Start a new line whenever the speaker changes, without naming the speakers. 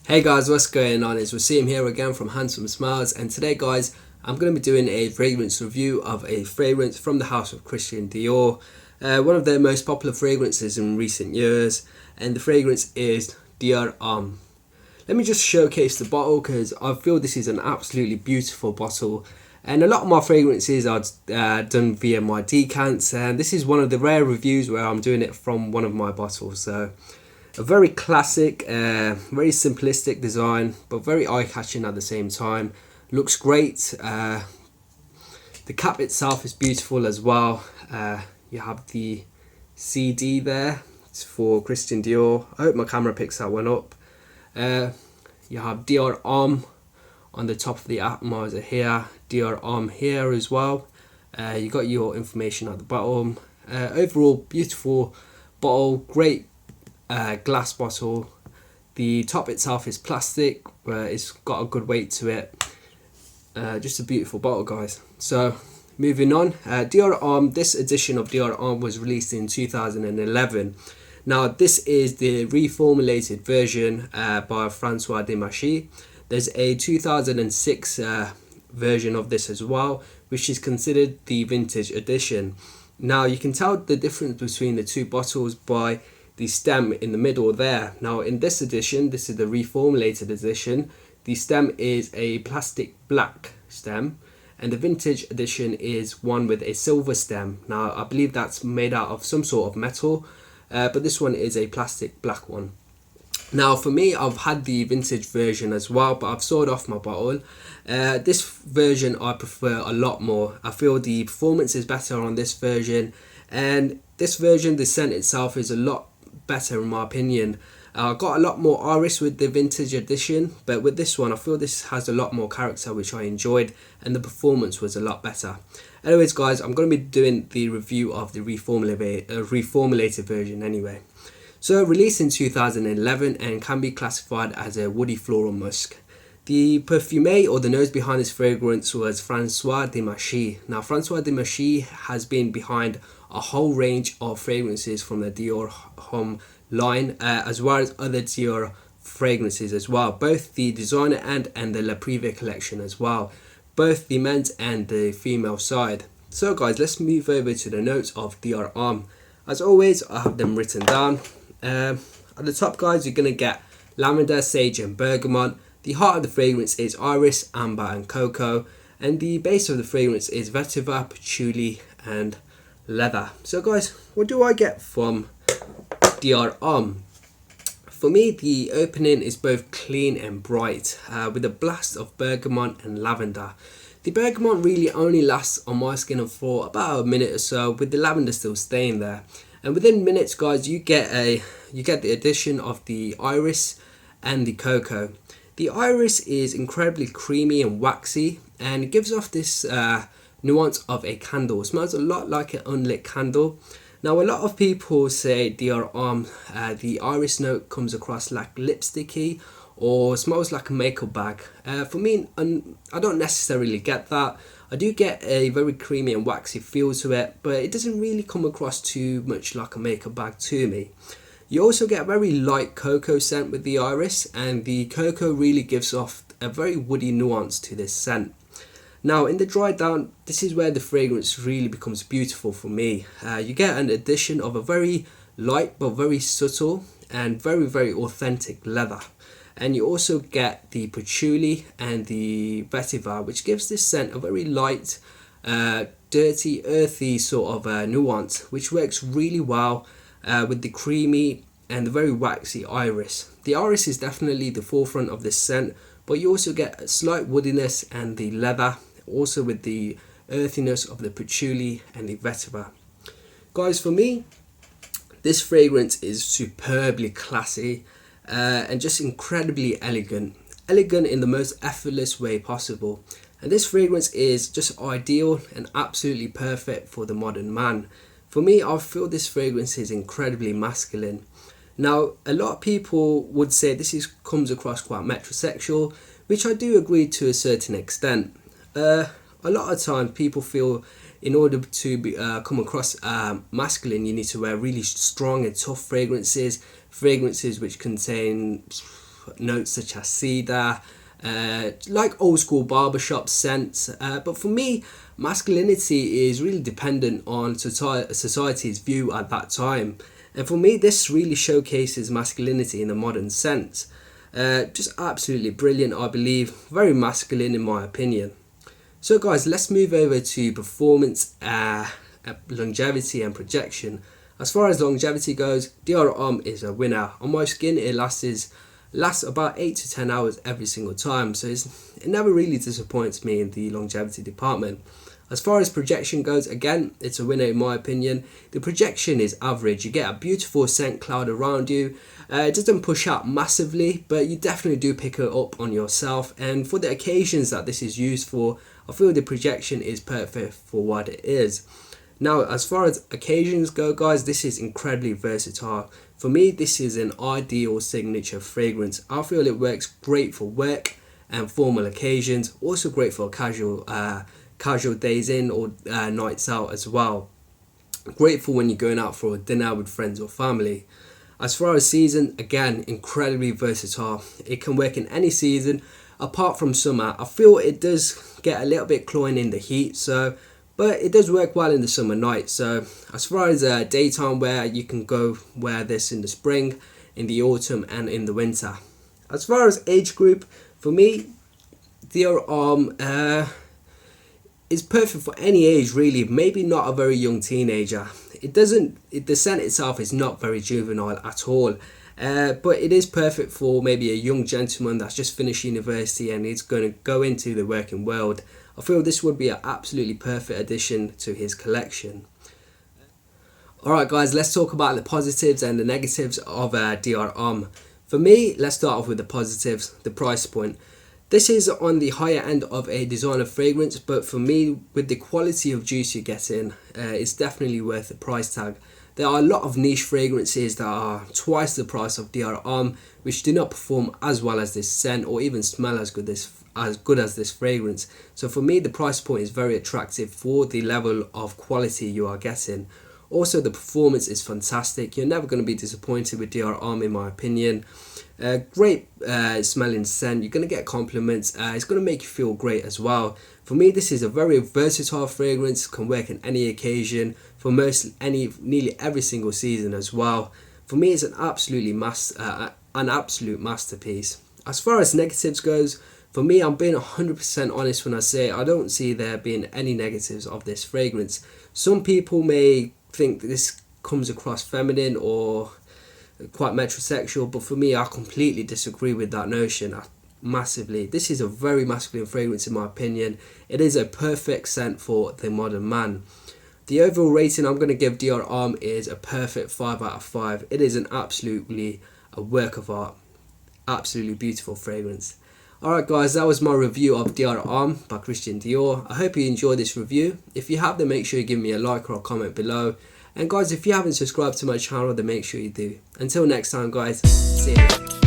Hey guys, what's going on? It's Waseem here again from Handsome Smiles, and today guys I'm going to be doing a fragrance review of a fragrance from the house of Christian Dior, one of their most popular fragrances in recent years, and the fragrance is Dior Homme. Let me just showcase the bottle because I feel this is an absolutely beautiful bottle, and a lot of my fragrances are done via my decants, and this is one of the rare reviews where I'm doing it from one of my bottles. So a very classic, very simplistic design, but very eye-catching at the same time. Looks great. The cap itself is beautiful as well. You have the CD there. It's for Christian Dior. I hope my camera picks that one up. You have Dior Homme on the top of the atomizer here. Dior Homme here as well. You got your information at the bottom. Overall, beautiful bottle. Great glass bottle. The top itself is plastic, it's got a good weight to it. Just a beautiful bottle, guys. So moving on, Dior Homme, this edition of Dior Homme was released in 2011. Now this is the reformulated version by Francois Demachy. There's a 2006 version of this as well, which is considered the vintage edition. Now you can tell the difference between the two bottles by the stem in the middle there. Now in this edition, this is the reformulated edition, the stem is a plastic black stem, and the vintage edition is one with a silver stem. Now I believe that's made out of some sort of metal, but this one is a plastic black one. Now for me, I've had the vintage version as well, but I've sold off my bottle. This version I prefer a lot more. I feel the performance is better on this version, and this version, the scent itself is a lot better in my opinion. I got a lot more iris with the vintage edition, but with this one I feel this has a lot more character, which I enjoyed, and the performance was a lot better. Anyways guys, I'm going to be doing the review of the reformulated version anyway. So released in 2011 and can be classified as a woody floral musk. The perfumer, or the nose behind this fragrance, was Francois Demachy. Now Francois Demachy has been behind a whole range of fragrances from the Dior Homme line, as well as other Dior fragrances as well, both the designer and the La Privée collection as well, both the men's and the female side. So guys, let's move over to the notes of Dior Homme. As always, I have them written down. At the top guys, you're going to get lavender, sage and bergamot. The heart of the fragrance is iris, amber and cocoa, and the base of the fragrance is vetiver, patchouli and leather. So guys, what do I get from Dior Homme? For me, the opening is both clean and bright, with a blast of bergamot and lavender. The bergamot really only lasts on my skin for about a minute or so, with the lavender still staying there. And within minutes guys, you get the addition of the iris and the cocoa. The iris is incredibly creamy and waxy, and it gives off this nuance of a candle. It smells a lot like an unlit candle. Now a lot of people say Dior Homme, the iris note comes across like lipsticky or smells like a makeup bag. For me, I don't necessarily get that. I do get a very creamy and waxy feel to it, but it doesn't really come across too much like a makeup bag to me. You also get a very light cocoa scent with the iris, and the cocoa really gives off a very woody nuance to this scent. Now in the dry down, this is where the fragrance really becomes beautiful for me. You get an addition of a very light but very subtle and very authentic leather. And you also get the patchouli and the vetiver, which gives this scent a very light, dirty, earthy sort of nuance, which works really well with the creamy and the very waxy iris. The iris is definitely the forefront of this scent, but you also get a slight woodiness and the leather, also with the earthiness of the patchouli and the vetiver. Guys, for me, this fragrance is superbly classy and just incredibly elegant in the most effortless way possible. And this fragrance is just ideal and absolutely perfect for the modern man. For me, I feel this fragrance is incredibly masculine. Now, a lot of people would say this comes across quite metrosexual, which I do agree to a certain extent. A lot of times people feel in order to come across masculine, you need to wear really strong and tough fragrances which contain notes such as cedar, like old school barbershop scents. But for me, masculinity is really dependent on society's view at that time. And for me, this really showcases masculinity in a modern sense. Just absolutely brilliant, I believe. Very masculine in my opinion. So guys, let's move over to performance, longevity and projection. As far as longevity goes, Dior Homme is a winner. On my skin, it lasts about 8 to 10 hours every single time, so it never really disappoints me in the longevity department. As far as projection goes, again, it's a winner in my opinion. The projection is average. You get a beautiful scent cloud around you. It doesn't push out massively, but you definitely do pick it up on yourself. And for the occasions that this is used for, I feel the projection is perfect for what it is. Now, as far as occasions go, guys, this is incredibly versatile. For me, this is an ideal signature fragrance. I feel it works great for work and formal occasions. Also great for casual days in or nights out as well. Great for when you're going out for a dinner with friends or family. As far as season, again, incredibly versatile. It can work in any season apart from summer. I feel it does get a little bit cloying in the heat, but it does work well in the summer nights. So as far as daytime wear, you can go wear this in the spring, in the autumn and in the winter. As far as age group, for me, Dior Homme is perfect for any age really. Maybe not a very young teenager. The scent itself is not very juvenile at all. But it is perfect for maybe a young gentleman that's just finished university and is going to go into the working world. I feel this would be an absolutely perfect addition to his collection. Alright guys, let's talk about the positives and the negatives of Dior Homme. For me, let's start off with the positives, the price point. This is on the higher end of a designer fragrance, but for me, with the quality of juice you're getting, it's definitely worth the price tag. There are a lot of niche fragrances that are twice the price of Dior Homme, which do not perform as well as this scent or even smell as good as this fragrance. So for me, the price point is very attractive for the level of quality you are getting. Also, the performance is fantastic. You're never going to be disappointed with Dior Homme in my opinion. Great smelling scent. You're going to get compliments. It's going to make you feel great as well. For me, this is a very versatile fragrance. Can work in any occasion for nearly every single season as well. For me, it's an absolute masterpiece. As far as negatives goes, for me, I'm being 100% honest when I say I don't see there being any negatives of this fragrance. Some people may think that this comes across feminine or quite metrosexual, but for me, I completely disagree with that notion massively. This is a very masculine fragrance in my opinion. It is a perfect scent for the modern man. The overall rating I'm going to give Dior Homme is a perfect 5 out of 5. It is a work of art. Absolutely beautiful fragrance. Alright guys, that was my review of Dior Homme by Christian Dior. I hope you enjoyed this review. If you have, then make sure you give me a like or a comment below. And guys, if you haven't subscribed to my channel, then make sure you do. Until next time guys, see you later.